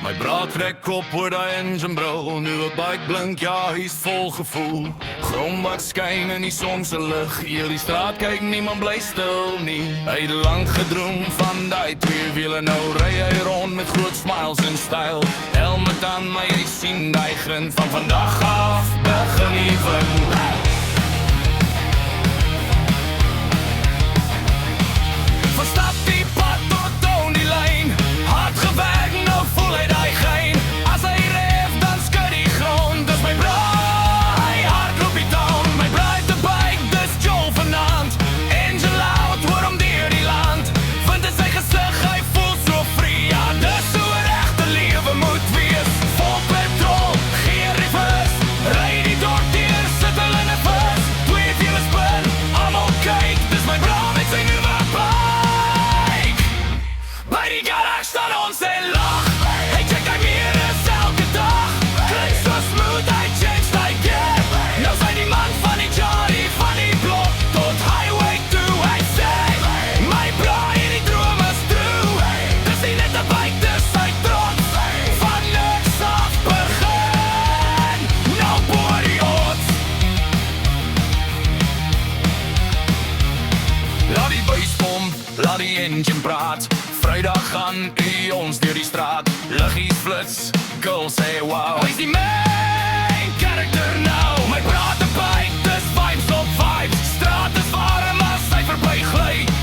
My braad trek kop oor die engine brul. Nu 'n bike blink, ja, hy's vol gevoel. Grondbak skyn in die son se lig. Heel die straat kyk, niemand bly stil nie. Hy het lank gedroom van die twee wiele. Nou ry hy rond met groot smiles en styl. Helmet aan, maar jy sien die grin. Van vandag af begin die wind. Van stap die pad tot down die lyn. Hard gewerk, nou voel hy die gein. As hy ref, dan skud die grond. Dis my braai, hardloop die town. My braai te bike, dis Joel vanaand. Engine loud, hoor hom deur die land. Vind in sy gesig, hy voel so free. Ja, dis hoe 'n regte lewe moet wees. Vol petrol, geen reverse. Ry die dorp deur, sit hulle in 'n bus. Twee wiele spin, almal kyk. Dis my braai met sy nuwe bike. By die garage staan ons en lach. Hy check hy weer eens elke dag. Klink so smooth, hy change like gear. Nou sy die man van die Johnny van die blok. Tot highway toe, hy sê my braai en die droom is true. Dis nie net 'n bike, dis sy trots. Van niks af begin. Nou boor die odds. Laat die bass pomp, laat die engine praat. Vrydag gaan ons deur die straat. Liggies flits, girls say wow. Hy's die main character now. My praat en bike, dis vibes op vibes. Straat is warm as hy verby gly.